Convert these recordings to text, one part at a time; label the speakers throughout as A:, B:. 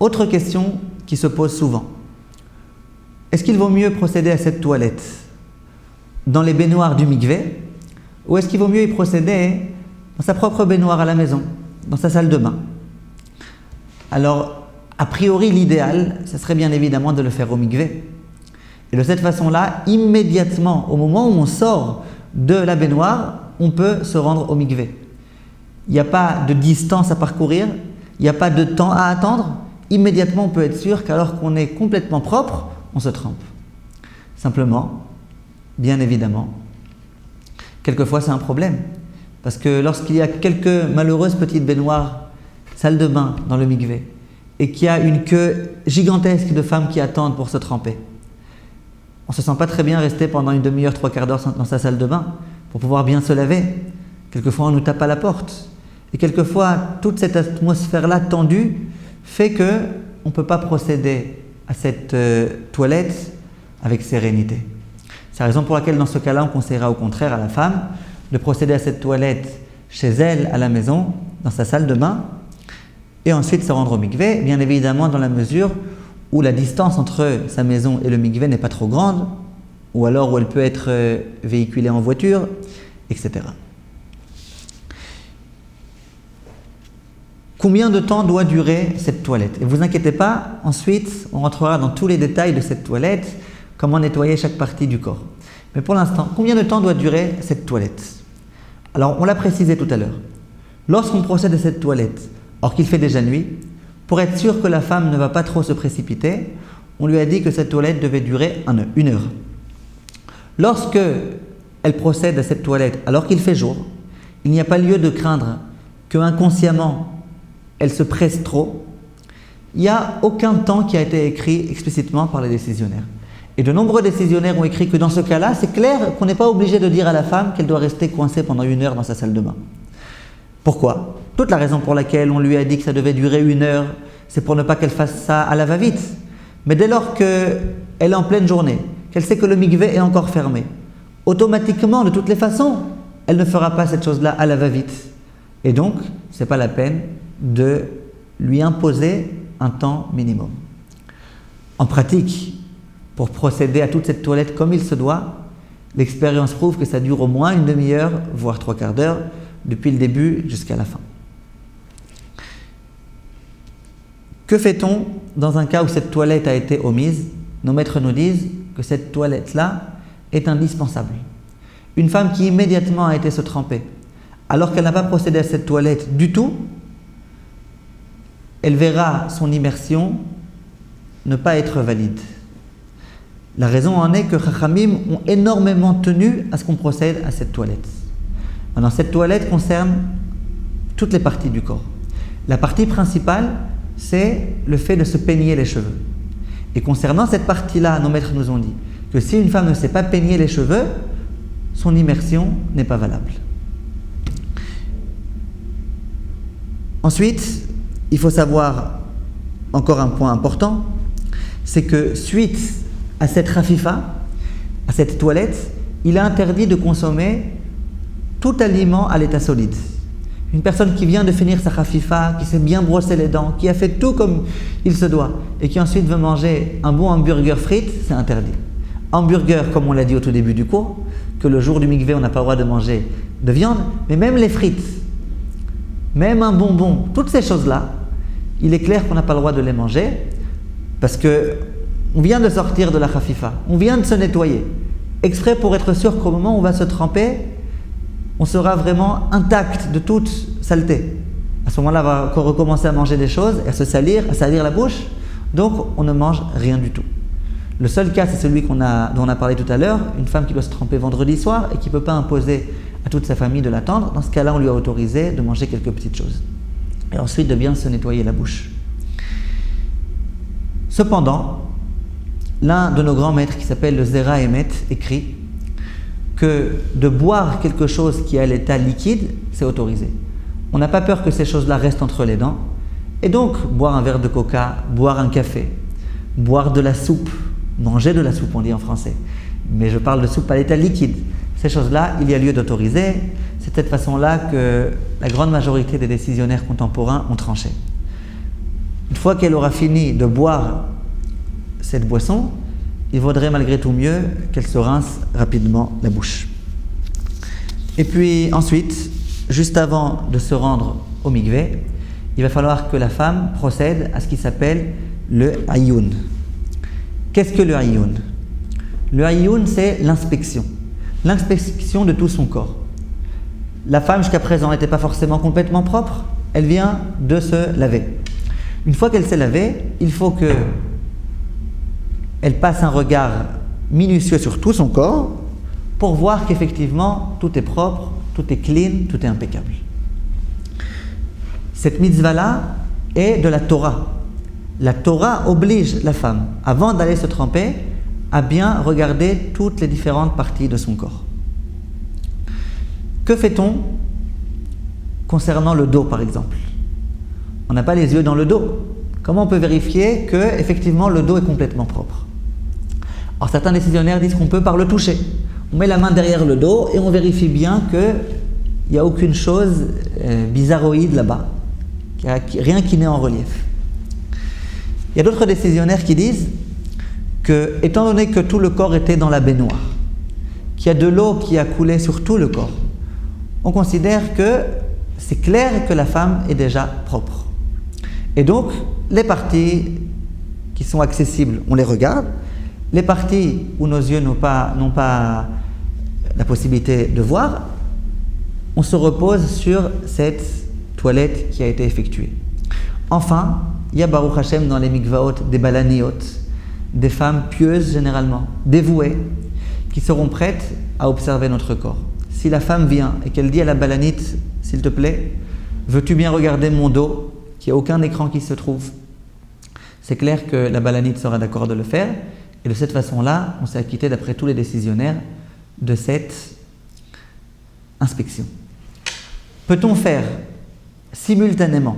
A: Autre question qui se pose souvent. Est-ce qu'il vaut mieux procéder à cette toilette dans les baignoires du mikvé ou est-ce qu'il vaut mieux y procéder dans sa propre baignoire à la maison, dans sa salle de bain? Alors, a priori, l'idéal, ce serait bien évidemment de le faire au mikvé. Et de cette façon-là, immédiatement, au moment où on sort de la baignoire, on peut se rendre au mikvé. Il n'y a pas de distance à parcourir, il n'y a pas de temps à attendre. Immédiatement, on peut être sûr qu'alors qu'on est complètement propre, on se trempe. Simplement, bien évidemment, quelquefois c'est un problème. Parce que lorsqu'il y a quelques malheureuses petites baignoires, salles de bain dans le mikvé, et qu'il y a une queue gigantesque de femmes qui attendent pour se tremper, on ne se sent pas très bien rester pendant une demi-heure, 3/4 d'heure dans sa salle de bain pour pouvoir bien se laver. Quelquefois, on nous tape à la porte. Et quelquefois, toute cette atmosphère-là tendue fait qu'on ne peut pas procéder à cette toilette avec sérénité. C'est la raison pour laquelle, dans ce cas-là, on conseillera au contraire à la femme de procéder à cette toilette chez elle, à la maison, dans sa salle de bain, et ensuite se rendre au mikvé, bien évidemment dans la mesure où la distance entre sa maison et le mikvé n'est pas trop grande, ou alors où elle peut être véhiculée en voiture, etc. Combien de temps doit durer cette toilette? Et ne vous inquiétez pas, ensuite on rentrera dans tous les détails de cette toilette, comment nettoyer chaque partie du corps. Mais pour l'instant, combien de temps doit durer cette toilette? Alors on l'a précisé tout à l'heure. Lorsqu'on procède à cette toilette, or qu'il fait déjà nuit, pour être sûr que la femme ne va pas trop se précipiter, on lui a dit que cette toilette devait durer 1 heure. Lorsque elle procède à cette toilette alors qu'il fait jour, il n'y a pas lieu de craindre que inconsciemment elle se presse trop. Il n'y a aucun temps qui a été écrit explicitement par les décisionnaires. Et de nombreux décisionnaires ont écrit que dans ce cas-là, c'est clair qu'on n'est pas obligé de dire à la femme qu'elle doit rester coincée pendant 1 heure dans sa salle de bain. Pourquoi? Toute la raison pour laquelle on lui a dit que ça devait durer 1 heure, c'est pour ne pas qu'elle fasse ça à la va-vite. Mais dès lors qu'elle est en pleine journée, qu'elle sait que le mikvé est encore fermé, automatiquement, de toutes les façons, elle ne fera pas cette chose-là à la va-vite. Et donc, ce n'est pas la peine de lui imposer un temps minimum. En pratique, pour procéder à toute cette toilette comme il se doit, l'expérience prouve que ça dure au moins 1 demi-heure, voire 3/4 d'heure, depuis le début jusqu'à la fin. Que fait-on dans un cas où cette toilette a été omise? Nos maîtres nous disent que cette toilette-là est indispensable. Une femme qui immédiatement a été se tremper, alors qu'elle n'a pas procédé à cette toilette du tout, elle verra son immersion ne pas être valide. La raison en est que Chachamim ont énormément tenu à ce qu'on procède à cette toilette. Maintenant, cette toilette concerne toutes les parties du corps. La partie principale, c'est le fait de se peigner les cheveux. Et concernant cette partie-là, nos maîtres nous ont dit que si une femme ne sait pas peigner les cheveux, son immersion n'est pas valable. Ensuite, il faut savoir encore un point important, c'est que suite à cette rafifa, à cette toilette, il est interdit de consommer tout aliment à l'état solide. Une personne qui vient de finir sa rafifa, qui s'est bien brossé les dents, qui a fait tout comme il se doit, et qui ensuite veut manger un bon hamburger frites, c'est interdit. Hamburger, comme on l'a dit au tout début du cours, que le jour du mikvé, on n'a pas le droit de manger de viande, mais même les frites, même un bonbon, toutes ces choses-là, il est clair qu'on n'a pas le droit de les manger parce qu'on vient de sortir de la khafifa, on vient de se nettoyer, exprès pour être sûr qu'au moment où on va se tremper, on sera vraiment intact de toute saleté. À ce moment-là, on va recommencer à manger des choses, à se salir, à salir la bouche, donc on ne mange rien du tout. Le seul cas, c'est celui dont on a parlé tout à l'heure, une femme qui doit se tremper vendredi soir et qui ne peut pas imposer à toute sa famille de l'attendre. Dans ce cas-là, on lui a autorisé de manger quelques petites choses. Et ensuite de bien se nettoyer la bouche. Cependant, l'un de nos grands maîtres qui s'appelle le Zera Emet écrit que de boire quelque chose qui est à l'état liquide, c'est autorisé. On n'a pas peur que ces choses-là restent entre les dents. Et donc, boire un verre de coca, boire un café, boire de la soupe, manger de la soupe, on dit en français. Mais je parle de soupe à l'état liquide. Ces choses-là, il y a lieu d'autoriser. C'est de cette façon-là que la grande majorité des décisionnaires contemporains ont tranché. Une fois qu'elle aura fini de boire cette boisson, il vaudrait malgré tout mieux qu'elle se rince rapidement la bouche. Et puis ensuite, juste avant de se rendre au mikvé, il va falloir que la femme procède à ce qui s'appelle le ayoun. Qu'est-ce que le ayoun? Le ayoun, c'est l'inspection. L'inspection de tout son corps. La femme, jusqu'à présent, n'était pas forcément complètement propre. Elle vient de se laver. Une fois qu'elle s'est lavée, il faut qu'elle passe un regard minutieux sur tout son corps pour voir qu'effectivement, tout est propre, tout est clean, tout est impeccable. Cette mitzvah-là est de la Torah. La Torah oblige la femme, avant d'aller se tremper, à bien regarder toutes les différentes parties de son corps. Que fait-on concernant le dos, par exemple? On n'a pas les yeux dans le dos. Comment on peut vérifier que, effectivement, le dos est complètement propre? Alors certains décisionnaires disent qu'on peut par le toucher. On met la main derrière le dos et on vérifie bien qu'il n'y a aucune chose bizarroïde là-bas, rien qui n'est en relief. Il y a d'autres décisionnaires qui disent que, étant donné que tout le corps était dans la baignoire, qu'il y a de l'eau qui a coulé sur tout le corps, on considère que c'est clair que la femme est déjà propre. Et donc, les parties qui sont accessibles, on les regarde. Les parties où nos yeux n'ont pas la possibilité de voir, on se repose sur cette toilette qui a été effectuée. Enfin, il y a Baruch Hashem dans les mikvaot des balaniot, des femmes pieuses généralement, dévouées, qui seront prêtes à observer notre corps. Si la femme vient et qu'elle dit à la balanite, s'il te plaît, veux-tu bien regarder mon dos, qu'il n'y a aucun écran qui se trouve? C'est clair que la balanite sera d'accord de le faire, et de cette façon-là, on s'est acquitté d'après tous les décisionnaires de cette inspection. Peut-on faire simultanément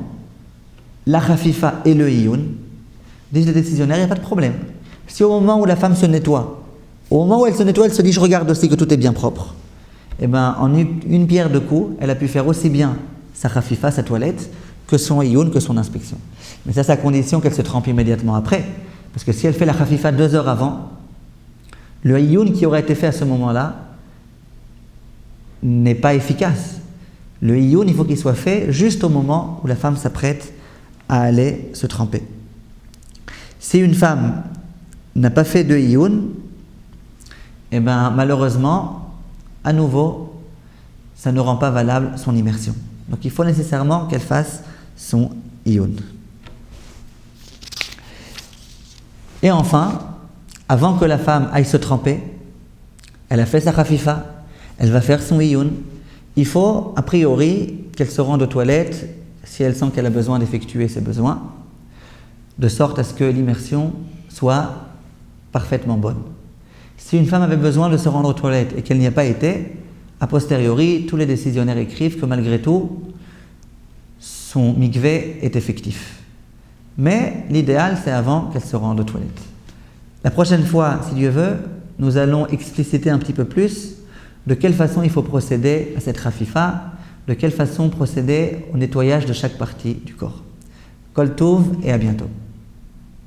A: la khafifa et le iyun? Disent les décisionnaires, il n'y a pas de problème. Si au moment où la femme se nettoie, elle se dit je regarde aussi que tout est bien propre, et bien en une pierre deux coups, elle a pu faire aussi bien sa khafifa, sa toilette, que son iyun, que son inspection. Mais ça, c'est à condition qu'elle se trempe immédiatement après. Parce que si elle fait la khafifa 2 heures avant, le iyun qui aurait été fait à ce moment-là n'est pas efficace. Le iyun, il faut qu'il soit fait juste au moment où la femme s'apprête à aller se tremper. Si une femme n'a pas fait de iyun, eh bien malheureusement, à nouveau, ça ne rend pas valable son immersion. Donc il faut nécessairement qu'elle fasse son iyun. Et enfin, avant que la femme aille se tremper, elle a fait sa khafifa, elle va faire son iyun. Il faut, a priori, qu'elle se rende aux toilettes si elle sent qu'elle a besoin d'effectuer ses besoins, de sorte à ce que l'immersion soit parfaitement bonne. Si une femme avait besoin de se rendre aux toilettes et qu'elle n'y a pas été, a posteriori, tous les décisionnaires écrivent que malgré tout, son mikvé est effectif. Mais l'idéal, c'est avant qu'elle se rende aux toilettes. La prochaine fois, si Dieu veut, nous allons expliciter un petit peu plus de quelle façon il faut procéder à cette khafifa, de quelle façon procéder au nettoyage de chaque partie du corps. Kol Tov et à bientôt.